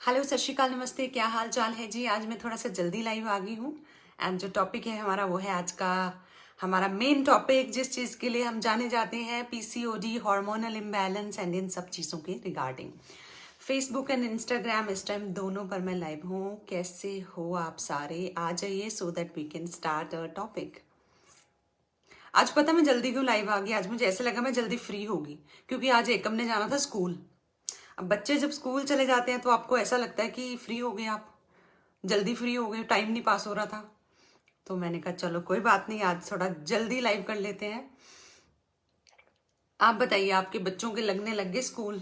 Hello, सत श्री अकाल, नमस्ते। क्या हाल चाल है जी। आज मैं थोड़ा सा जल्दी लाइव आ गई हूँ। एंड जो टॉपिक है हमारा वो है आज का हमारा मेन टॉपिक, जिस चीज़ के लिए हम जाने जाते हैं, PCOD, hormonal imbalance and in सब चीज़ों के रिगार्डिंग। फेसबुक एंड इंस्टाग्राम इस टाइम दोनों पर मैं लाइव हूँ। कैसे हो आप सारे? आ जाइए so that we can start a topic. आज पता मैं जल्दी क्यों लाइव आ गई? आज मुझे ऐसा लगा मैं जल्दी फ्री होगी, क्योंकि आज एकम ने जाना था स्कूल। अब बच्चे जब स्कूल चले जाते हैं तो आपको ऐसा लगता है कि फ्री हो गए, आप जल्दी फ्री हो गए, टाइम नहीं पास हो रहा था। तो मैंने कहा चलो कोई बात नहीं, आज थोड़ा जल्दी लाइव कर लेते हैं। आप बताइए, आपके बच्चों के लगने लग गए school?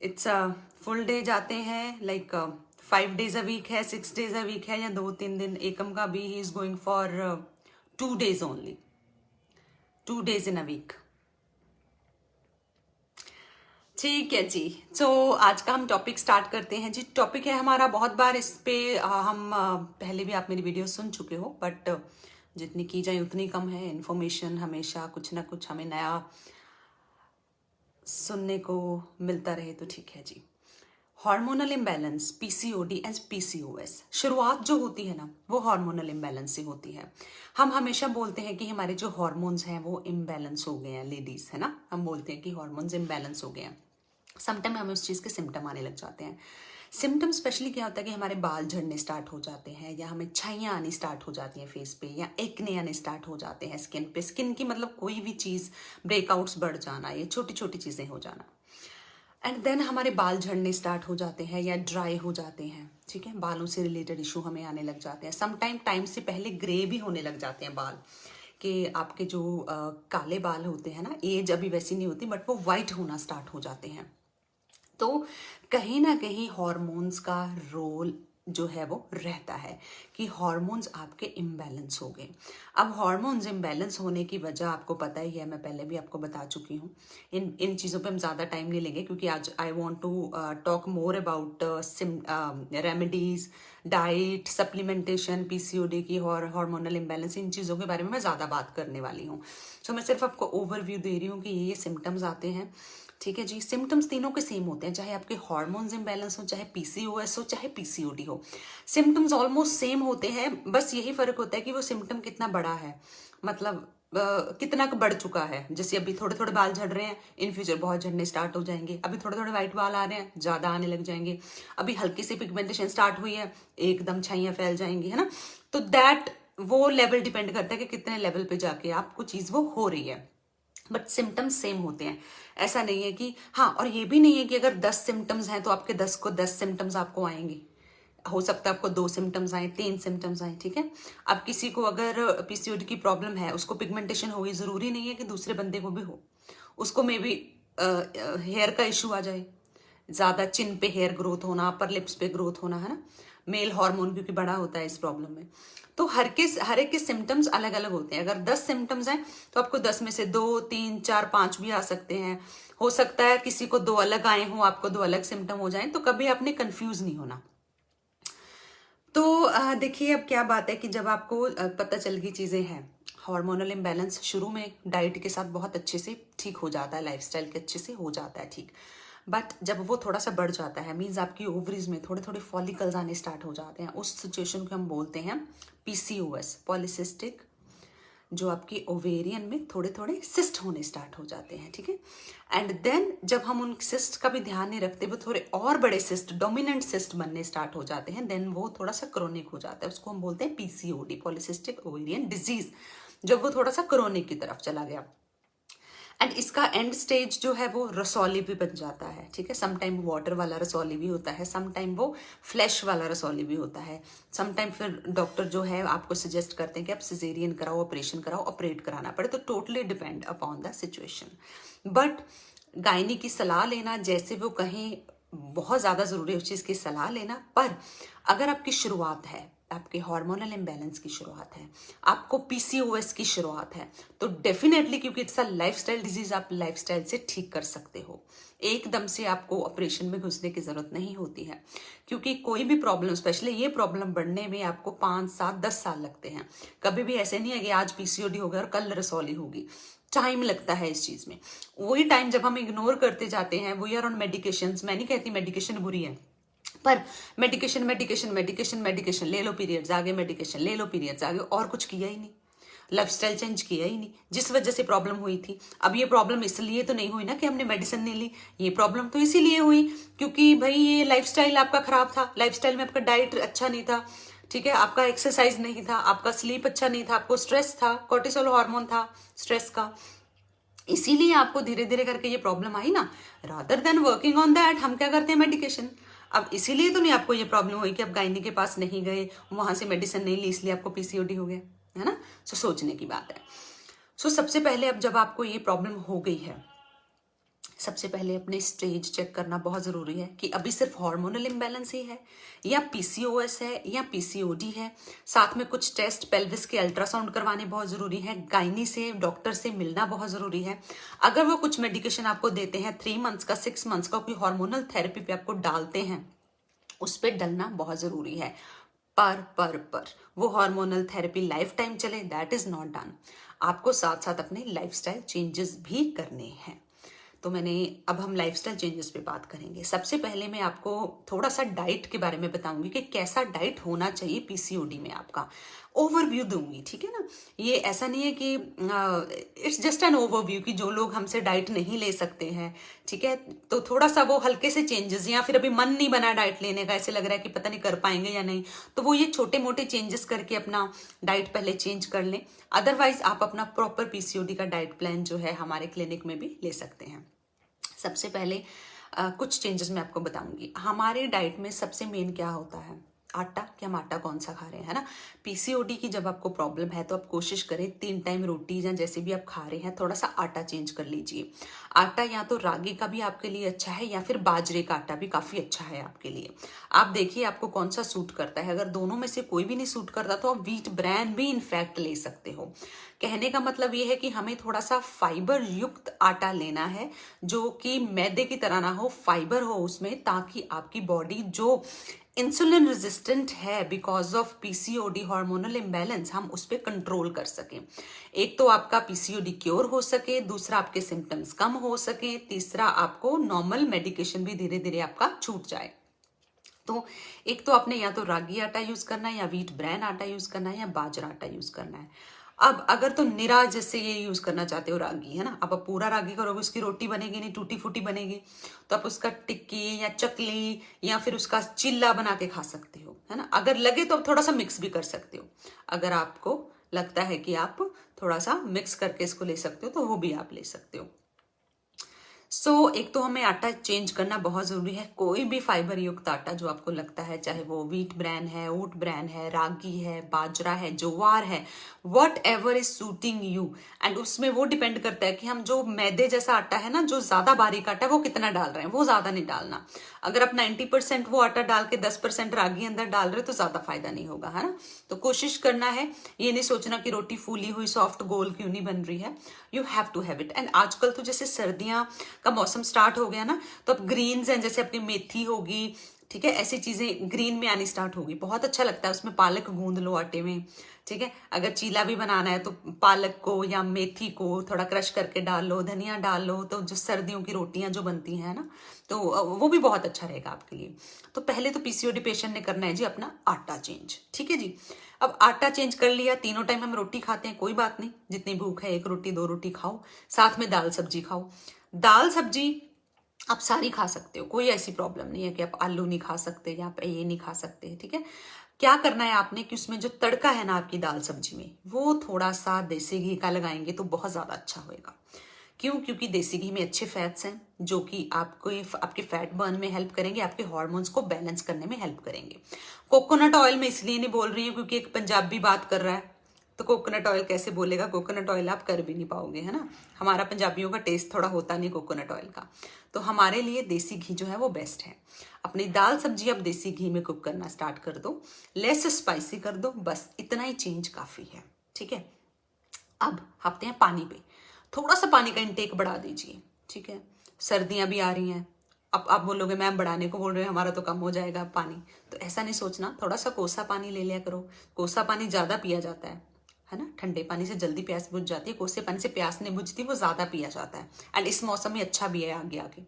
It's a full day जाते हैं, लाइक 5 days अ वीक है, 6 days अ वीक है, या 2-3 दिन? एकम का भी he is going for 2 days only, 2 days in a week. ठीक है जी। तो आज का हम टॉपिक स्टार्ट करते हैं जी। टॉपिक है हमारा, बहुत बार इस पे हम पहले भी आप मेरी वीडियो सुन चुके हो, बट जितनी की जाए उतनी कम है। इन्फॉर्मेशन हमेशा कुछ ना कुछ हमें नया सुनने को मिलता रहे तो ठीक है जी। Hormonal imbalance, PCOD and PCOS, शुरुआत जो होती है ना वो हार्मोनल इम्बैलेंस से होती है। हम हमेशा बोलते हैं कि हमारे जो हार्मोन्स हैं वो इम्बैलेंस हो गए हैं, लेडीज है ना, हम बोलते हैं कि हार्मोन्स इम्बैलेंस हो गए हैं। समटाइम हमें उस चीज़ के सिम्टम आने लग जाते हैं। सिम्टम स्पेशली क्या होता है कि हमारे बाल झड़ने स्टार्ट हो जाते हैं, या हमें छाइयाँ आनी स्टार्ट हो जाती हैं फेस पे, या एक्ने आने स्टार्ट हो जाते हैं स्किन पे। स्किन की मतलब कोई भी चीज़, ब्रेकआउट्स बढ़ जाना, ये छोटी छोटी चीज़ें हो जाना। एंड देन हमारे बाल झड़ने स्टार्ट हो जाते हैं या ड्राई हो जाते हैं। ठीक है, बालों से रिलेटेड इशू हमें आने लग जाते हैं। समटाइम टाइम से पहले ग्रे भी होने लग जाते हैं बाल, कि आपके जो काले बाल होते हैं ना, एज अभी वैसी नहीं होती बट वो वाइट होना स्टार्ट हो जाते हैं। तो कहीं ना कहीं हॉर्मोन्स का रोल जो है वो रहता है कि हॉर्मोन्स आपके इम्बैलेंस हो गए। अब हॉर्मोन्स इम्बैलेंस होने की वजह आपको पता ही है, मैं पहले भी आपको बता चुकी हूँ। इन इन चीज़ों पे हम ज़्यादा टाइम नहीं लेंगे, क्योंकि आज I want to talk more about remedies, diet, supplementation, PCOD की और हार्मोनल इम्बैलेंस, इन चीज़ों के बारे में मैं ज़्यादा बात करने वाली हूँ। तो मैं सिर्फ आपको ओवरव्यू दे रही हूँ कि ये सिम्टम्स आते हैं। ठीक है जी। सिम्टम्स तीनों के सेम होते हैं, चाहे आपके हार्मोन्स इम्बैलेंस हो, चाहे पीसीओएस हो, चाहे पीसीओडी हो। सिम्टम्स ऑलमोस्ट सेम होते हैं, बस यही फर्क होता है कि वो सिम्टम कितना बड़ा है, मतलब कितना बढ़ चुका है। जैसे अभी थोड़े थोड़े बाल झड़ रहे हैं, इन फ्यूचर बहुत झड़ने स्टार्ट हो जाएंगे। अभी थोड़े थोड़े व्हाइट बाल आ रहे हैं, ज्यादा आने लग जाएंगे। अभी हल्की सी पिगमेंटेशन स्टार्ट हुई है, एकदम छाइयां फैल जाएंगी, है ना। तो दैट वो लेवल डिपेंड करता है कि कितने लेवल पे जाके आपको चीज वो हो रही है। बट सिम्टम्स सेम होते हैं। ऐसा नहीं है कि हाँ, और ये भी नहीं है कि अगर 10 सिम्टम्स हैं तो आपके 10 को 10 सिम्टम्स आपको आएंगे। हो सकता है आपको 2 सिम्टम्स आए, 3 सिम्टम्स आए। ठीक है। अब किसी को अगर पीसीओडी की प्रॉब्लम है, उसको पिगमेंटेशन होगी, जरूरी नहीं है कि दूसरे बंदे को भी हो। उसको मे बी हेयर का इशू आ जाए, ज्यादा चिन पे हेयर ग्रोथ होना, अपर लिप्स पे ग्रोथ होना, है ना। मेल हार्मोन क्योंकि बड़ा होता है इस प्रॉब्लम में। तो हर एक के सिम्टम्स अलग अलग होते हैं। अगर 10 सिम्टम्स हैं तो आपको 10 में से 2, 3, 4, 5 भी आ सकते हैं। हो सकता है किसी को 2 अलग आए हों, आपको 2 अलग सिम्टम हो जाएं। तो कभी आपने कंफ्यूज नहीं होना। तो देखिए, अब क्या बात है कि जब आपको पता चल गई चीजें हैं, हार्मोनल इम्बैलेंस शुरू में डाइट के साथ बहुत अच्छे से ठीक हो जाता है, लाइफस्टाइल के अच्छे से हो जाता है ठीक। बट जब वो थोड़ा सा बढ़ जाता है, मीन्स आपकी ओवरीज में थोड़े थोड़े फॉलिकल्स आने स्टार्ट हो जाते हैं, उस सिचुएशन को हम बोलते हैं पीसीओएस, पॉलिसिस्टिक, जो आपकी ओवेरियन में थोड़े थोड़े सिस्ट होने स्टार्ट हो जाते हैं। ठीक है। एंड देन जब हम उन सिस्ट का भी ध्यान नहीं रखते, वो थोड़े और बड़े सिस्ट, डोमिनेंट सिस्ट बनने स्टार्ट हो जाते हैं, देन वो थोड़ा सा क्रोनिक हो जाता है। उसको हम बोलते हैं पीसीओडी, पॉलिसिस्टिक ओवेरियन डिजीज, जब वो थोड़ा सा क्रोनिक की तरफ चला गया। एंड इसका एंड स्टेज जो है वो रसौली भी बन जाता है। ठीक है। समटाइम वाटर वाला रसौली भी होता है, समटाइम वो फ्लैश वाला रसौली भी होता है। समटाइम फिर डॉक्टर जो है आपको सजेस्ट करते हैं कि आप सिजेरियन कराओ, ऑपरेशन कराओ, ऑपरेट कराना पड़े। तो totally depend upon the situation. But gynae की सलाह लेना, जैसे वो कहें, बहुत ज़्यादा ज़रूरी है उस चीज़ की सलाह लेना। पर अगर आपकी शुरुआत है, आपके हार्मोनल इम्बैलेंस की शुरुआत है, आपको पीसीओएस की शुरुआत है, तो डेफिनेटली, क्योंकि इट्स अ लाइफस्टाइल डिजीज, आप लाइफस्टाइल से ठीक कर सकते हो। एकदम से आपको ऑपरेशन में घुसने की जरूरत नहीं होती है, क्योंकि कोई भी प्रॉब्लम, स्पेशली ये प्रॉब्लम बढ़ने में आपको 5, 7, 10 साल लगते हैं। कभी भी ऐसे नहीं है कि आज पीसीओडी होगा और कल रसौली होगी। टाइम लगता है इस चीज में। वही टाइम जब हम इग्नोर करते जाते हैं, वी आर ऑन मेडिकेशन। मैं नहीं कहती मेडिकेशन बुरी है, पर मेडिकेशन मेडिकेशन मेडिकेशन मेडिकेशन, ले लो पीरियड्स आ गए, मेडिकेशन ले लो पीरियड्स आ गए, और कुछ किया ही नहीं, लाइफस्टाइल चेंज किया ही नहीं, जिस वजह से प्रॉब्लम हुई थी। अब ये प्रॉब्लम इसलिए तो नहीं हुई ना कि हमने मेडिसिन नहीं ली, ये प्रॉब्लम तो इसीलिए हुई क्योंकि भाई ये लाइफस्टाइल आपका खराब था, लाइफस्टाइल में आपका डाइट अच्छा नहीं था, ठीक है, आपका एक्सरसाइज नहीं था, आपका स्लीप अच्छा नहीं था, आपको स्ट्रेस था, कोर्टिसोल हार्मोन था स्ट्रेस का, इसीलिए आपको धीरे धीरे करके ये प्रॉब्लम आई ना। Rather than working on that हम क्या करते हैं, मेडिकेशन। अब इसीलिए तो नहीं आपको ये प्रॉब्लम हुई कि आप गायनी के पास नहीं गए, वहां से मेडिसिन नहीं ली, इसलिए आपको पीसीओडी हो गया, है ना। सो सोचने की बात है। सो सबसे पहले अब जब आपको ये प्रॉब्लम हो गई है, सबसे पहले अपने स्टेज चेक करना बहुत जरूरी है कि अभी सिर्फ हार्मोनल इम्बैलेंस ही है या पीसीओएस है या पीसीओडी है। साथ में कुछ टेस्ट पेल्विस के अल्ट्रासाउंड करवाने बहुत जरूरी है, गायनी से डॉक्टर से मिलना बहुत जरूरी है। अगर वो कुछ मेडिकेशन आपको देते हैं 3 मंथ्स का 6 मंथ्स का, कोई हार्मोनल थेरेपी पे आपको डालते हैं, उस पर डलना बहुत जरूरी है। पर वो हार्मोनल थेरेपी लाइफ टाइम चले, दैट इज नॉट डन। आपको साथ साथ अपने लाइफस्टाइल चेंजेस भी करने हैं। तो अब हम लाइफस्टाइल चेंजेस पे बात करेंगे। सबसे पहले मैं आपको थोड़ा सा डाइट के बारे में बताऊंगी कि कैसा डाइट होना चाहिए पीसीओडी में, आपका ओवरव्यू दूंगी, ठीक है ना। ये ऐसा नहीं है कि इट्स जस्ट एन ओवरव्यू कि जो लोग हमसे डाइट नहीं ले सकते हैं, ठीक है, तो थोड़ा सा वो हल्के से चेंजेस, या फिर अभी मन नहीं बना डाइट लेने का, ऐसे लग रहा है कि पता नहीं कर पाएंगे या नहीं, तो वो ये छोटे मोटे चेंजेस करके अपना डाइट पहले चेंज कर लें। अदरवाइज आप अपना प्रॉपर पीसीओडी का डाइट प्लान जो है हमारे क्लिनिक में भी ले सकते हैं। सबसे पहले कुछ चेंजेस मैं आपको बताऊंगी। हमारे डाइट में सबसे मेन क्या होता है, आटा, कि हम आटा कौन सा खा रहे हैं, है ना। पीसीओडी की जब आपको प्रॉब्लम है तो आप कोशिश करें 3 टाइम रोटी या जैसे भी आप खा रहे हैं थोड़ा सा आटा चेंज कर लीजिए। आटा या तो रागी का भी आपके लिए अच्छा है या फिर बाजरे का आटा भी काफी अच्छा है आपके लिए। आप देखिए आपको कौन सा सूट करता है, अगर दोनों में से कोई भी नहीं सूट करता तो आप व्हीट ब्रैन भी इनफैक्ट ले सकते हो। कहने का मतलब ये है कि हमें थोड़ा सा फाइबर युक्त आटा लेना है, जो कि मैदे की तरह ना हो, फाइबर हो उसमें, ताकि आपकी बॉडी जो इंसुलिन रेजिस्टेंट है because of PCOD hormonal imbalance, हम उस पर कंट्रोल कर सकें। एक तो आपका पीसीओडी क्योर हो सके, दूसरा आपके सिम्टम्स कम हो सके, तीसरा आपको नॉर्मल मेडिकेशन भी धीरे धीरे आपका छूट जाए। तो एक तो आपने या तो रागी आटा यूज करना है, या व्हीट ब्रैन आटा यूज करना है, या बाजरा आटा यूज करना है। अब अगर तो निरा जैसे ये यूज करना चाहते हो रागी, है ना, अब आप पूरा रागी करोगे उसकी रोटी बनेगी नहीं, टूटी फूटी बनेगी, तो आप उसका टिक्की या चकली या फिर उसका चिल्ला बना के खा सकते हो, है ना। अगर लगे तो आप थोड़ा सा मिक्स भी कर सकते हो, अगर आपको लगता है कि आप थोड़ा सा मिक्स करके इसको ले सकते हो तो वो भी आप ले सकते हो। एक तो हमें आटा चेंज करना बहुत जरूरी है। कोई भी फाइबर युक्त आटा जो आपको लगता है, चाहे वो व्हीट ब्रैन है, ओट ब्रैन है, रागी है, बाजरा है, ज्वार है, whatever is suiting you. And उसमें वो डिपेंड करता है कि हम जो मैदे जैसा आटा है ना, जो ज्यादा बारीक आटा है, वो कितना डाल रहे हैं, वो ज्यादा नहीं डालना। अगर आप 90% वो आटा डाल के 10% रागी अंदर डाल रहे हो तो ज्यादा फायदा नहीं होगा, है ना। तो कोशिश करना है, ये नहीं सोचना कि रोटी फूली हुई सॉफ्ट गोल क्यों नहीं बन रही है, you have to have it. And आजकल तो जैसे सर्दियां का मौसम स्टार्ट हो गया ना, तो अब ग्रीन्स हैं, जैसे अपनी मेथी होगी, ठीक है, ऐसी चीजें ग्रीन में आनी स्टार्ट होगी, बहुत अच्छा लगता है। उसमें पालक गूंद लो आटे में, ठीक है। अगर चीला भी बनाना है तो पालक को या मेथी को थोड़ा क्रश करके डाल लो, धनिया डाल लो, तो जो सर्दियों की रोटियां जो बनती हैं ना, तो वो भी बहुत अच्छा रहेगा आपके लिए। तो पहले तो पीसीओडी पेशेंट ने करना है जी अपना आटा चेंज, ठीक है जी। अब आटा चेंज कर लिया, 3 टाइम हम रोटी खाते हैं, कोई बात नहीं, जितनी भूख है 1 रोटी 2 रोटी खाओ, साथ में दाल सब्जी खाओ। दाल सब्जी आप सारी खा सकते हो, कोई ऐसी प्रॉब्लम नहीं है कि आप आलू नहीं खा सकते या आप ये नहीं खा सकते, ठीक है। क्या करना है आपने कि उसमें जो तड़का है ना आपकी दाल सब्जी में, वो थोड़ा सा देसी घी का लगाएंगे तो बहुत ज्यादा अच्छा होएगा। क्यों? क्योंकि देसी घी में अच्छे फैट्स हैं जो कि आपको आपके फैट बर्न में हेल्प करेंगे, आपके हार्मोन्स को बैलेंस करने में हेल्प करेंगे। कोकोनट ऑयल में इसलिए नहीं बोल रही हूँ क्योंकि एक पंजाबी बात कर रहा है, तो कोकोनट ऑयल कैसे बोलेगा, कोकोनट ऑयल आप कर भी नहीं पाओगे, है ना। हमारा पंजाबियों का टेस्ट थोड़ा होता नहीं कोकोनट ऑयल का, तो हमारे लिए देसी घी जो है वो बेस्ट है। अपनी दाल सब्जी आप देसी घी में कुक करना स्टार्ट कर दो, लेस स्पाइसी कर दो, बस इतना ही चेंज काफी है, ठीक है। अब आते हैं पानी पे, थोड़ा सा पानी का इंटेक बढ़ा दीजिए, ठीक है। सर्दियां भी आ रही हैं, अब आप बोलोगे मैम बढ़ाने को बोल रहे हैं, हमारा तो कम हो जाएगा पानी, तो ऐसा नहीं सोचना, थोड़ा सा कोसा पानी ले लिया करो। कोसा पानी ज्यादा पिया जाता है ना, ठंडे पानी से जल्दी प्यास बुझ जाती है, कोसे पानी से प्यास नहीं बुझती, वो ज्यादा पिया जाता है। एंड इस मौसम में अच्छा भी है आगे आगे।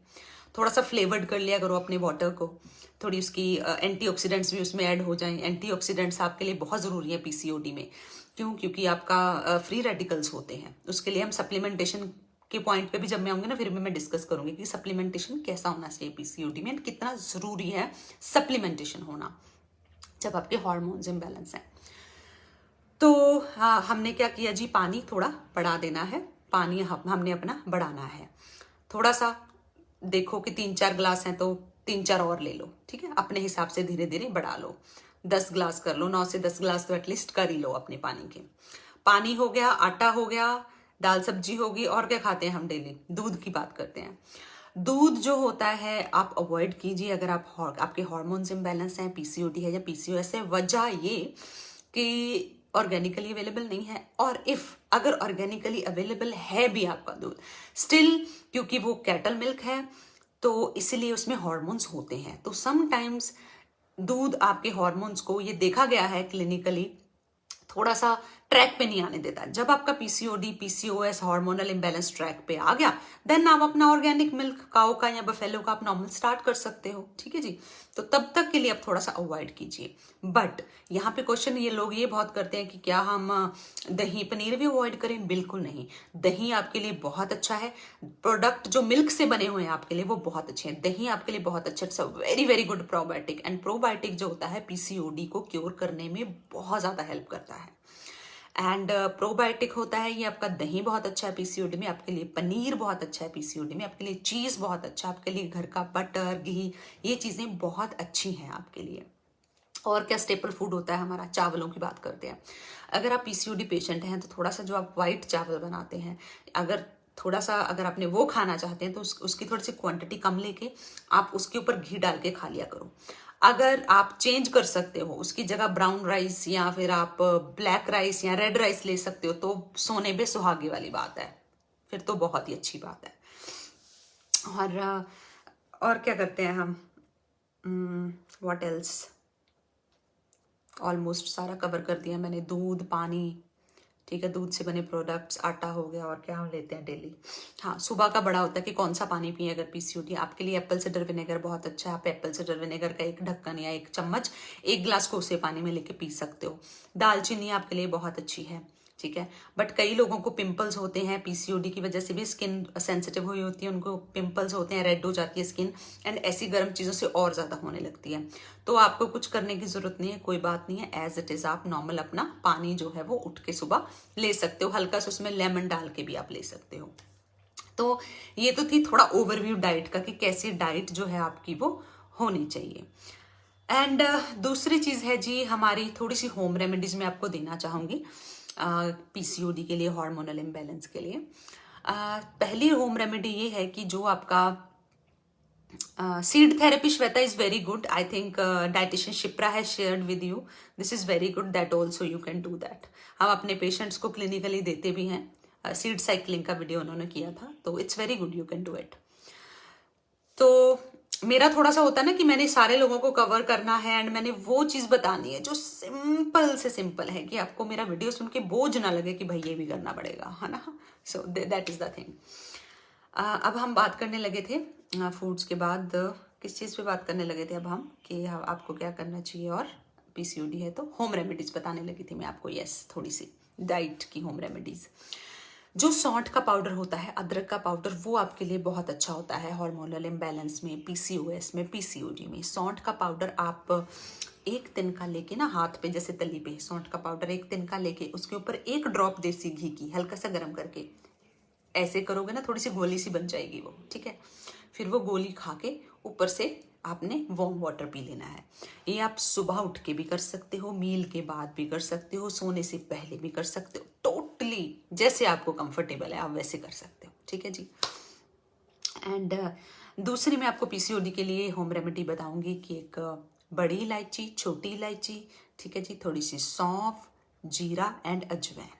थोड़ा सा फ्लेवर्ड कर लिया करो अपने वाटर को, थोड़ी उसकी एंटीऑक्सीडेंट्स भी उसमें ऐड हो जाएं। एंटीऑक्सीडेंट्स आपके लिए बहुत ज़रूरी है पीसीओडी में। क्यों? क्योंकि आपका फ्री रेडिकल्स होते हैं। उसके लिए हम सप्लीमेंटेशन के पॉइंट पे भी जब मैं आऊँगी ना फिर भी मैं डिस्कस करूँगी कि सप्लीमेंटेशन कैसा होना चाहिए पीसीओडी में, कितना ज़रूरी है सप्लीमेंटेशन होना जब आपके हार्मोन्स इम्बैलेंस हैं। तो हाँ, हमने क्या किया जी, पानी थोड़ा बढ़ा देना है, पानी हमने अपना बढ़ाना है थोड़ा सा। देखो कि 3-4 ग्लास हैं तो 3-4 और ले लो, ठीक है, अपने हिसाब से धीरे धीरे बढ़ा लो। 10 ग्लास कर लो, 9 से 10 ग्लास तो एटलीस्ट कर ही लो अपने पानी के। पानी हो गया, आटा हो गया, दाल सब्जी होगी, और क्या खाते हैं हम डेली? दूध की बात करते हैं। दूध जो होता है आप अवॉइड कीजिए अगर आपके हार्मोन्स इम्बैलेंस हैं, पीसीओडी है या पीसीओएस है। वजह ये कि ऑर्गेनिकली अवेलेबल नहीं है, और इफ अगर ऑर्गेनिकली अवेलेबल है भी आपका दूध, स्टिल क्योंकि वो कैटल मिल्क है तो इसीलिए उसमें हार्मोन्स होते हैं। तो समटाइम्स दूध आपके हार्मोन्स को, ये देखा गया है क्लिनिकली, थोड़ा सा ट्रैक पे नहीं आने देता। जब आपका PCOD PCOS hormonal imbalance track पे आ गया, देन आप अपना ऑर्गेनिक मिल्क काऊ का या बफेलो का आप नॉर्मल स्टार्ट कर सकते हो, ठीक है जी। तो तब तक के लिए आप थोड़ा सा अवॉइड कीजिए। बट यहाँ पे क्वेश्चन ये लोग ये बहुत करते हैं कि क्या हम दही पनीर भी अवॉइड करें? बिल्कुल नहीं। दही आपके लिए बहुत अच्छा है, प्रोडक्ट जो मिल्क से बने हुए हैं आपके लिए वो बहुत अच्छे हैं। दही आपके लिए बहुत अच्छा, it's a very very good probiotic, and probiotic जो होता है पीसीओडी को क्योर करने में बहुत ज्यादा हेल्प करता है। एंड प्रोबायोटिक होता है ये आपका दही बहुत अच्छा है पीसीओडी में, आपके लिए पनीर बहुत अच्छा है पीसीओडी में, आपके लिए चीज बहुत अच्छा है, आपके लिए घर का बटर घी, ये चीजें बहुत अच्छी हैं आपके लिए। और क्या स्टेपल फूड होता है हमारा? चावलों की बात करते हैं। अगर आप पीसीओडी पेशेंट हैं तो थोड़ा सा जो आप वाइट चावल बनाते हैं, अगर आपने वो खाना चाहते हैं तो उसकी थोड़ी सी क्वांटिटी कम लेके आप उसके ऊपर घी डाल के खा लिया करो। अगर आप चेंज कर सकते हो, उसकी जगह ब्राउन राइस या फिर आप ब्लैक राइस या रेड राइस ले सकते हो, तो सोने पे सुहागे वाली बात है, फिर तो बहुत ही अच्छी बात है। और क्या करते हैं हम? What else? ऑलमोस्ट सारा कवर कर दिया मैंने। दूध, पानी, ठीक है, दूध से बने प्रोडक्ट्स, आटा हो गया, और क्या हम लेते हैं डेली? हाँ, सुबह का बड़ा होता है कि कौन सा पानी पिए अगर पीसीओडी। आपके लिए एप्पल साइडर विनेगर बहुत अच्छा है। आप एप्पल साइडर विनेगर का 1 ढक्कन या 1 चम्मच 1 ग्लास कोसे पानी में लेके पी सकते हो। दालचीनी आपके लिए बहुत अच्छी है, ठीक है। बट कई लोगों को पिंपल्स होते हैं पीसीओडी की वजह से भी, स्किन सेंसिटिव हुई होती है, उनको पिंपल्स होते हैं, रेड हो जाती है स्किन, एंड ऐसी गर्म चीज़ों से और ज़्यादा होने लगती है। तो आपको कुछ करने की ज़रूरत नहीं है, कोई बात नहीं है, एज इट इज़ आप नॉर्मल अपना पानी जो है वो उठ के सुबह ले सकते हो। हल्का सा उसमें लेमन डाल के भी आप ले सकते हो। तो ये तो थी थोड़ा ओवरव्यू डाइट का कि कैसी डाइट जो है आपकी वो होनी चाहिए। एंड दूसरी चीज़ है जी हमारी थोड़ी सी होम रेमेडीज मैं आपको देना चाहूँगी पीसीओडी के लिए, हार्मोनल इम्बैलेंस के लिए। पहली होम रेमेडी ये है कि जो आपका seed therapy, Shweta, is very good. I think dietitian Shipra has shared with you, this is very good, that also you can do that. हम अपने पेशेंट्स को क्लिनिकली देते भी हैं। सीड साइकिलिंग का वीडियो उन्होंने किया था, तो it's very good, you can do it. तो मेरा थोड़ा सा होता है ना कि मैंने सारे लोगों को कवर करना है, एंड मैंने वो चीज बतानी है जो सिंपल से सिंपल है कि आपको मेरा वीडियो सुन के बोझ ना लगे कि भाई ये भी करना पड़ेगा, है ना। So that is the thing. अब हम बात करने लगे थे फूड्स के बाद, किस चीज़ पे बात करने लगे थे अब हम, कि आपको क्या करना चाहिए, और पीसीओडी है तो होम रेमेडीज बताने लगी थी मैं आपको। यस, थोड़ी सी डाइट की होम रेमेडीज। जो सौंठ का पाउडर होता है, अदरक का पाउडर, वो आपके लिए बहुत अच्छा होता है हार्मोनल इम्बैलेंस में, पीसीओएस में, पीसीओडी में। सौंठ का पाउडर आप 1 तिनका लेके ना, हाथ पे जैसे तली पे सौंठ का पाउडर 1 तिनका लेके उसके ऊपर 1 ड्रॉप देसी घी की हल्का सा गर्म करके ऐसे करोगे ना, थोड़ी सी गोली सी बन जाएगी वो, ठीक है। फिर वो गोली खा के ऊपर से आपने वार्म वाटर पी लेना है। ये आप सुबह उठ के भी कर सकते हो, मील के बाद भी कर सकते हो, सोने से पहले भी कर सकते हो, टोटली जैसे आपको कंफर्टेबल है आप वैसे कर सकते हो, ठीक है जी। एंड दूसरी मैं आपको पीसीओडी के लिए होम रेमेडी बताऊंगी कि एक बड़ी इलायची, छोटी इलायची, ठीक है जी, थोड़ी सी सौंफ, जीरा एंड अजवैन।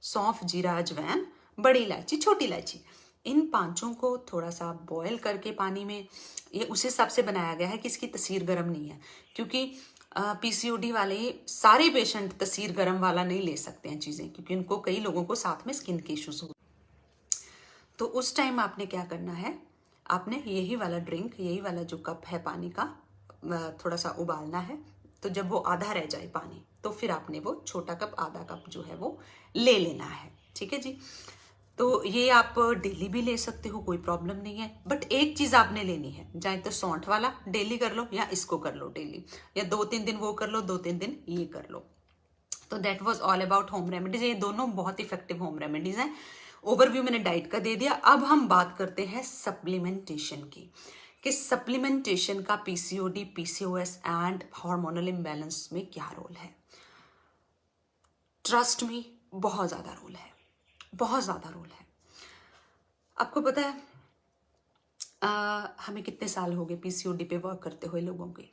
सौंफ, जीरा, अजवैन, बड़ी इलायची, छोटी इलायची, इन 5 को थोड़ा सा बॉयल करके पानी में, ये उस हिसाब से बनाया गया है कि इसकी तसीर गर्म नहीं है, क्योंकि पीसीओडी वाले सारे पेशेंट तसीर गर्म वाला नहीं ले सकते हैं चीज़ें, क्योंकि उनको कई लोगों को साथ में स्किन के इश्यूज होते हैं। तो उस टाइम आपने क्या करना है, आपने यही वाला ड्रिंक, यही वाला जो कप है पानी का, थोड़ा सा उबालना है। तो जब वो आधा रह जाए पानी, तो फिर आपने वो छोटा कप, आधा कप जो है वो ले लेना है। ठीक है जी। तो ये आप डेली भी ले सकते हो, कोई प्रॉब्लम नहीं है। बट एक चीज आपने लेनी है, चाहे तो सौंठ वाला डेली कर लो या इसको कर लो डेली, या 2-3 दिन वो कर लो, 2-3 दिन ये कर लो। तो that was all about home remedies. ये दोनों बहुत इफेक्टिव होम रेमेडीज हैं। ओवरव्यू मैंने डाइट का दे दिया। अब हम बात करते हैं सप्लीमेंटेशन की, कि सप्लीमेंटेशन का PCOD, PCOS and hormonal imbalance में क्या रोल है। ट्रस्ट मी, बहुत ज्यादा रोल है, बहुत ज्यादा रोल है। आपको पता है हमें कितने साल हो गए पीसीओडी पे वर्क करते हुए लोगों के।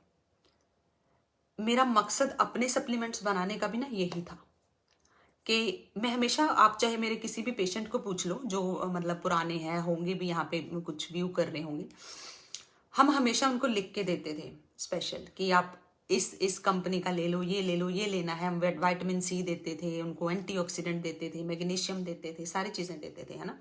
मेरा मकसद अपने सप्लीमेंट्स बनाने का भी ना यही था कि मैं हमेशा, आप चाहे मेरे किसी भी पेशेंट को पूछ लो जो मतलब पुराने हैं, होंगे भी यहाँ पे कुछ व्यू कर रहे होंगे, हम हमेशा उनको लिख के देते थे स्पेशल कि आप इस कंपनी का ले लो, ये ले लो, ये लेना है। हम विटामिन सी देते थे उनको, एंटीऑक्सीडेंट देते थे, मैग्नीशियम देते थे, सारी चीजें देते थे, है ना।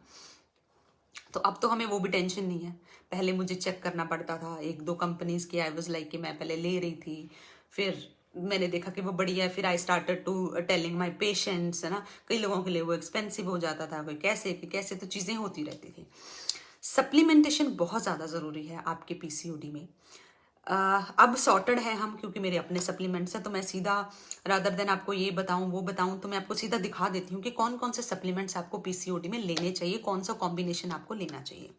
तो अब तो हमें वो भी टेंशन नहीं है। पहले मुझे चेक करना पड़ता था 1-2 कंपनीज की। आई वाज लाइक कि मैं पहले ले रही थी, फिर मैंने देखा कि वो बढ़िया है, फिर I started to telling my patients, है ना। कई लोगों के लिए वो एक्सपेंसिव हो जाता था, कोई कैसे कि कैसे, तो चीजें होती रहती थी। सप्लीमेंटेशन बहुत ज्यादा जरूरी है आपके पीसीओडी में। अब सॉर्टेड है हम, क्योंकि मेरे अपने सप्लीमेंट्स हैं, तो मैं सीधा रादर देन आपको ये बताऊं वो बताऊं, तो मैं आपको सीधा दिखा देती हूँ कि कौन कौन से सप्लीमेंट्स आपको पीसीओडी में लेने चाहिए, कौन सा कॉम्बिनेशन आपको लेना चाहिए।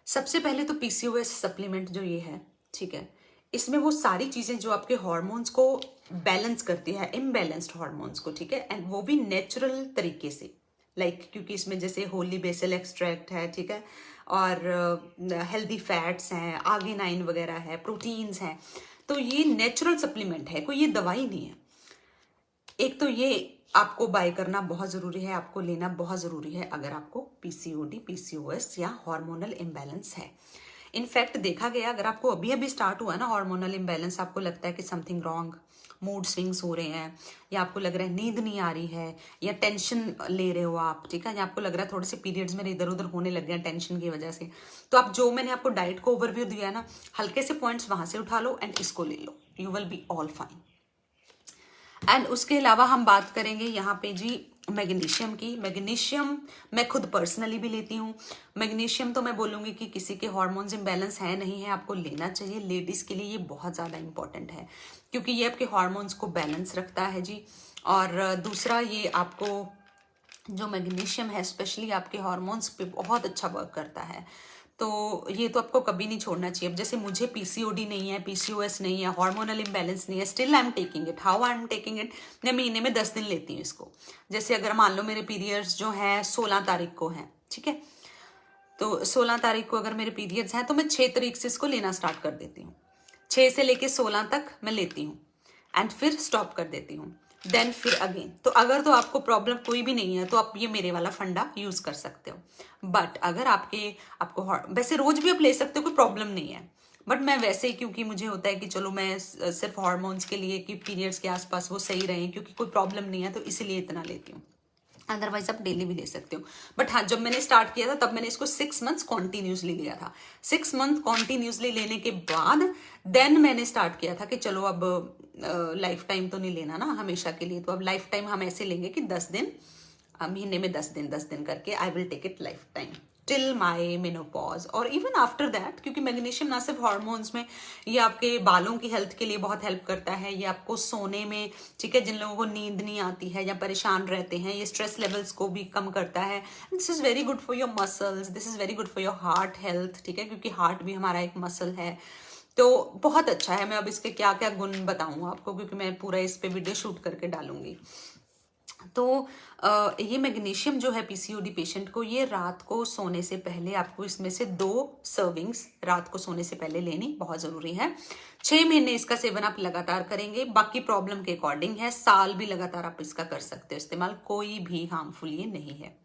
सबसे पहले तो पीसीओएस सप्लीमेंट जो ये है, ठीक है, इसमें वो सारी चीजें जो आपके हार्मोन्स को बैलेंस करती है, इम्बैलेंस्ड हार्मोन्स को, ठीक है, एंड वो भी नेचुरल तरीके से, क्योंकि इसमें जैसे होली बेसल एक्सट्रैक्ट है, ठीक है, और हेल्दी फैट्स हैं, आर्गिनाइन वगैरह है, प्रोटीन्स हैं। तो ये नेचुरल सप्लीमेंट है, कोई ये दवाई नहीं है। एक तो ये आपको बाय करना बहुत जरूरी है, आपको लेना बहुत जरूरी है अगर आपको पीसीओडी, पीसीओएस या हार्मोनल इम्बैलेंस है। इनफैक्ट देखा गया, अगर आपको अभी अभी स्टार्ट हुआ ना हार्मोनल इम्बैलेंस, आपको लगता है कि समथिंग रॉन्ग, मूड स्विंग्स हो रहे हैं, या आपको लग रहा है नींद नहीं आ रही है, या टेंशन ले रहे हो आप, ठीक है, या आपको लग रहा है थोड़े से पीरियड्स मेरे इधर उधर होने लग गए टेंशन की वजह से, तो आप जो मैंने आपको डाइट को ओवरव्यू दिया है ना, हल्के से पॉइंट्स वहां से उठा लो एंड इसको ले लो, you will be all fine. And उसके अलावा हम बात करेंगे यहाँ पे जी मैग्नीशियम की। मैग्नीशियम मैं खुद पर्सनली भी लेती हूँ। मैग्नीशियम तो मैं बोलूँगी कि किसी के हार्मोन्स इम्बैलेंस है नहीं है, आपको लेना चाहिए। लेडीज के लिए ये बहुत ज़्यादा इंपॉर्टेंट है, क्योंकि ये आपके हार्मोन्स को बैलेंस रखता है जी। और दूसरा, ये आपको जो मैग्नीशियम है स्पेशली आपके हार्मोन्स पे बहुत अच्छा वर्क करता है। तो ये तो आपको कभी नहीं छोड़ना चाहिए। अब जैसे मुझे पीसीओडी नहीं है, पीसीओएस नहीं है, हार्मोनल इम्बैलेंस नहीं है, still I am taking it. How I am taking it, मैं महीने में 10 दिन लेती हूँ इसको। जैसे अगर मान लो मेरे पीरियड्स जो हैं 16 तारीख को हैं, ठीक है, तो 16 तारीख को अगर मेरे पीरियड्स हैं तो मैं 6 तारीख से इसको लेना स्टार्ट कर देती हूँ। 6 से लेके 16 तक मैं लेती हूँ एंड फिर स्टॉप कर देती हूँ, देन फिर अगेन। तो अगर तो आपको प्रॉब्लम कोई भी नहीं है तो आप ये मेरे वाला फंडा यूज कर सकते हो। बट अगर आपको वैसे रोज भी आप ले सकते हो, कोई प्रॉब्लम नहीं है। बट मैं वैसे ही, क्योंकि मुझे होता है कि चलो मैं सिर्फ हार्मोन्स के लिए कि पीरियड्स के आसपास वो सही रहें, क्योंकि कोई प्रॉब्लम नहीं है, तो इसलिए इतना लेती हूँ। अदरवाइज आप डेली भी ले सकते हो। बट हाँ, जब मैंने स्टार्ट किया था तब मैंने इसको 6 मंथ्स कॉन्टिन्यूसली लिया था। 6 मंथ कॉन्टिन्यूसली लेने के बाद देन मैंने स्टार्ट किया था कि चलो अब लाइफ टाइम तो नहीं लेना ना हमेशा के लिए, तो अब लाइफ टाइम हम ऐसे लेंगे कि 10 दिन, महीने में 10 दिन करके I will take it life time till my menopause और इवन आफ्टर दैट। क्योंकि मैग्नीशियम ना सिर्फ हार्मोन्स में, ये आपके बालों की हेल्थ के लिए बहुत हेल्प करता है, ये आपको सोने में, ठीक है, जिन लोगों को नींद नहीं आती है या परेशान रहते हैं, ये स्ट्रेस लेवल्स को भी कम करता है। This is very good for your muscles, this is very good for your heart health, ठीक है, क्योंकि हार्ट भी हमारा एक मसल है। तो बहुत अच्छा है। मैं अब इसके क्या क्या गुण बताऊंगा आपको, क्योंकि मैं पूरा इस पे वीडियो शूट करके डालूंगी। तो ये मैग्नीशियम जो है पीसीओडी पेशेंट को, ये रात को सोने से पहले आपको इसमें से 2 सर्विंग्स रात को सोने से पहले लेनी बहुत जरूरी है। 6 महीने इसका सेवन आप लगातार करेंगे, बाकी प्रॉब्लम के अकॉर्डिंग है, साल भी लगातार आप इसका कर सकते हो इस्तेमाल, कोई भी हार्मफुल ये नहीं है।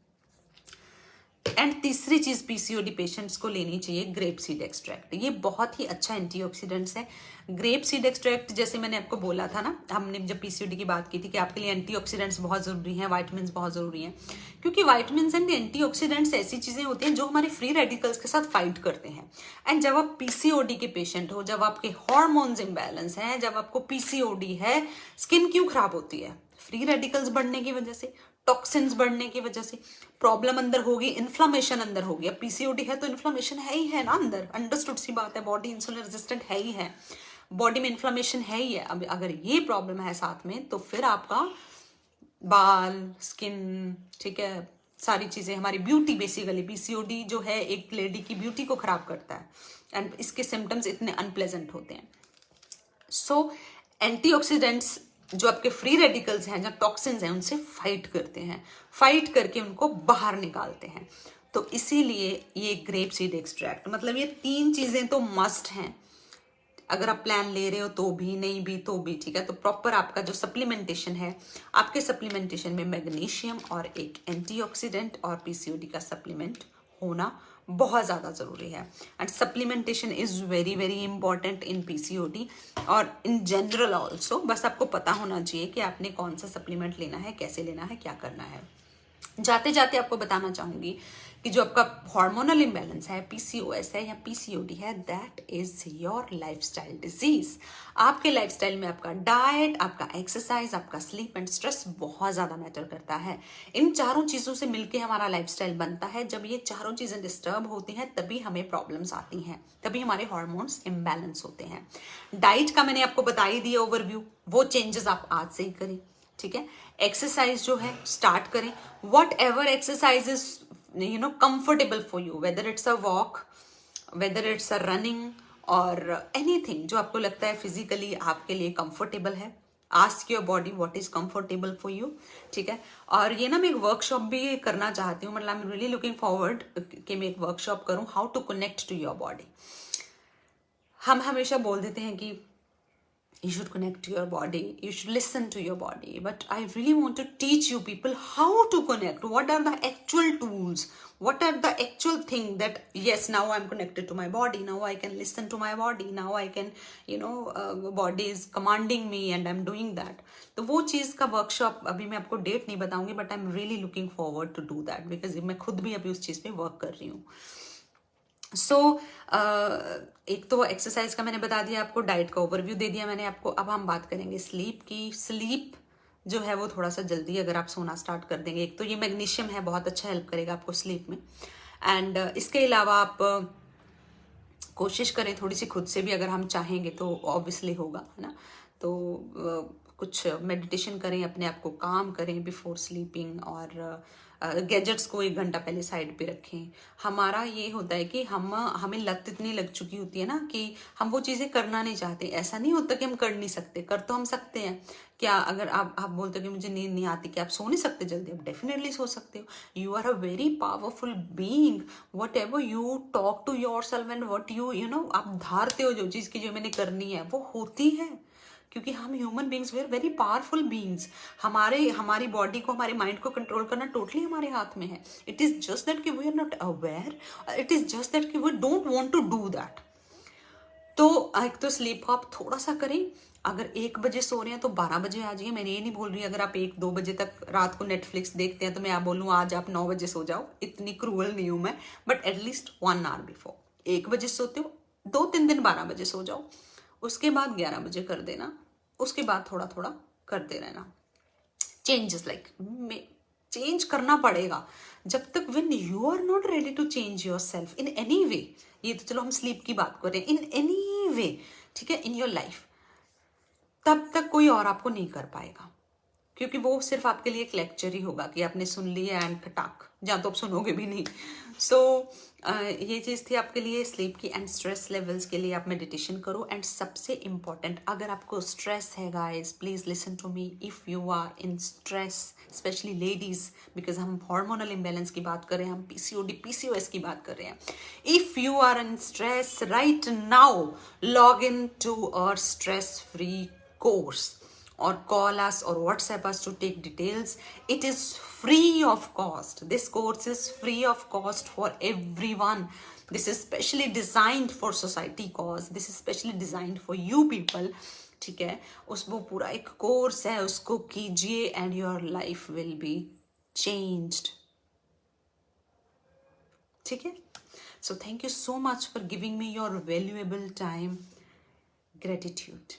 एंड तीसरी चीज पीसीओडी पेशेंट्स को लेनी चाहिए ग्रेप सीड एक्सट्रैक्ट। ये बहुत ही अच्छा एंटीऑक्सीडेंट्स है। ग्रेप सीड एक्सट्रैक्ट जैसे मैंने आपको बोला था ना, हमने जब पीसीओडी की बात की थी कि आपके लिए एंटीऑक्सीडेंट्स बहुत जरूरी हैं, वाइटामिन्स बहुत जरूरी हैं, क्योंकि वाइटामिन्स एंड एंटीऑक्सीडेंट्स ऐसी चीजें होती हैं जो हमारे फ्री रेडिकल्स के साथ फाइट करते हैं। एंड जब आप पीसीओडी के पेशेंट हो, जब आपके हार्मोन्स इम्बैलेंस हैं, जब आपको पीसीओडी है, स्किन क्यों खराब होती है? फ्री रेडिकल्स बढ़ने की वजह से, टॉक्सिन्स बढ़ने की वजह से प्रॉब्लम अंदर होगी, इन्फ्लामेशन अंदर होगी। अब पीसीओडी है तो इन्फ्लामेशन है ही है ना अंदर, अंडरस्टूड सी बात है, बॉडी इंसुलिन रेजिस्टेंट है ही है, बॉडी में इन्फ्लामेशन है ही है। अब अगर ये प्रॉब्लम है साथ में तो फिर आपका बाल, स्किन, ठीक है, सारी चीजें, हमारी ब्यूटी, बेसिकली पीसीओडी जो है एक लेडी की ब्यूटी को खराब करता है एंड इसके सिम्टम्स इतने अनप्लेजेंट होते हैं। सो एंटीऑक्सीडेंट्स जो आपके फ्री रेडिकल्स हैं, जो टॉक्सिन्स हैं, उनसे फाइट करते हैं, फाइट करके उनको बाहर निकालते हैं। तो इसीलिए ये ग्रेप सीड एक्सट्रैक्ट, मतलब ये 3 चीजें तो मस्ट हैं। अगर आप प्लान ले रहे हो तो भी, नहीं भी तो भी, ठीक है। तो प्रॉपर आपका जो सप्लीमेंटेशन है, आपके सप्लीमेंटेशन में मैग्नीशियम और एक एंटीऑक्सीडेंट और पीसीओडी का सप्लीमेंट होना बहुत ज़्यादा ज़रूरी है। And supplementation is very very important in PCOD और इन जनरल ऑल्सो। बस आपको पता होना चाहिए कि आपने कौन सा सप्लीमेंट लेना है, कैसे लेना है, क्या करना है। जाते जाते आपको बताना चाहूंगी कि जो आपका हार्मोनल इम्बैलेंस है, पीसीओएस है या पीसीओडी है, that is your lifestyle disease. आपके लाइफस्टाइल में आपका डाइट, आपका एक्सरसाइज, आपका स्लीप एंड स्ट्रेस बहुत ज्यादा मैटर करता है। इन चारों चीजों से मिलके हमारा लाइफस्टाइल बनता है। जब ये चारों चीजें डिस्टर्ब होती हैं तभी हमें प्रॉब्लम्स आती हैं, तभी हमारे हार्मोन्स इम्बैलेंस होते हैं। डाइट का मैंने आपको बता ही दिया ओवरव्यू, वो चेंजेस आप आज से ही करें, ठीक है। एक्सरसाइज जो है स्टार्ट करें, what ever exercise is comfortable for you, whether it's a walk, whether it's a running और एनीथिंग जो आपको लगता है फिजिकली आपके लिए कंफर्टेबल है। Ask your body what is comfortable for you, ठीक है। और ये ना मैं एक वर्कशॉप भी करना चाहती हूँ, मतलब I am really looking forward कि मैं एक वर्कशॉप करूँ, how to connect to your body. हम हमेशा बोल देते हैं कि you should connect to your body, you should listen to your body, but I really want to teach you people how to connect. What are the actual tools, what are the actual thing that yes, now I'm connected to my body, now I can listen to my body, now I can body is commanding me and I'm doing that. तो वो चीज़ का workshop अभी मैं आपको date नहीं बताऊंगी, but I am really looking forward to do that because मैं खुद भी अभी उस चीज़ पे वर्क कर रही हूँ। सो एक तो एक्सरसाइज का मैंने बता दिया आपको, डाइट का ओवरव्यू दे दिया मैंने आपको। अब हम बात करेंगे स्लीप की। स्लीप जो है वो थोड़ा सा जल्दी अगर आप सोना स्टार्ट कर देंगे, एक तो ये मैग्नीशियम है, बहुत अच्छा हेल्प करेगा आपको स्लीप में। एंड इसके अलावा आप कोशिश करें थोड़ी सी खुद से भी, अगर हम चाहेंगे तो ऑब्वियसली होगा, है ना। तो कुछ मेडिटेशन करें, अपने आप को काम करें बिफोर स्लीपिंग, और गैजेट्स को 1 घंटा पहले साइड पे रखें। हमारा ये होता है कि हमें लत इतनी लग चुकी होती है ना कि हम वो चीज़ें करना नहीं चाहते। ऐसा नहीं होता कि हम कर नहीं सकते, कर तो हम सकते हैं। क्या अगर आप बोलते हो कि मुझे नींद नहीं आती, कि आप सो नहीं सकते जल्दी? आप डेफिनेटली सो सकते हो। You are a very powerful being, whatever you talk to yourself and what आप धारते हो जो चीज़ की जो मैंने करनी है, वो होती है। क्योंकि हम human beings we are very powerful beings. हमारी बॉडी को, हमारे माइंड को कंट्रोल करना टोटली हमारे हाथ में है। इट इज जस्ट दैट कि we are not aware, it is just that कि we don't want to do that. तो एक तो स्लीप को आप थोड़ा सा करें। अगर 1 बजे सो रहे हैं तो 12 बजे आ जाइए। मैंने ये नहीं बोल रही अगर आप 1-2 बजे तक रात को नेटफ्लिक्स देखते हैं तो मैं आप बोलूँ आज आप 9 बजे सो जाओ, इतनी क्रूअल नहीं हूं मैं। But at least 1 hour before. 1 बजे सोते हो, 2-3 दिन 12 बजे सो जाओ, उसके बाद 11 बजे कर देना, उसके बाद थोड़ा थोड़ा करते रहना। चेंजेस चेंज करना पड़ेगा जब तक when you are not ready to change yourself in any way. ये तो चलो हम स्लीप की बात कर रहे हैं, इन एनी वे, ठीक है, इन योर लाइफ, तब तक कोई और आपको नहीं कर पाएगा। क्योंकि वो सिर्फ आपके लिए एक लेक्चर ही होगा कि आपने सुन लिया एंड खटाक, जहाँ तो आप सुनोगे भी नहीं। सो ये चीज़ थी आपके लिए स्लीप की। एंड स्ट्रेस लेवल्स के लिए आप मेडिटेशन करो। एंड सबसे इम्पॉर्टेंट, अगर आपको स्ट्रेस है guys, please listen to me. If you are in stress, specially ladies, because हम हार्मोनल इम्बैलेंस की बात कर रहे हैं, हम पीसीओडी पीसीओएस की बात कर रहे हैं। If you are in stress right now, log in to our stress free course or call us or WhatsApp us to take details. It is free of cost. This course is free of cost for everyone. This is specially designed for society cause. This is specially designed for you people. ठीक है, वो पूरा एक course है, उसको कीजिए and your life will be changed. ठीक है. So thank you so much for giving me your valuable time. Gratitude.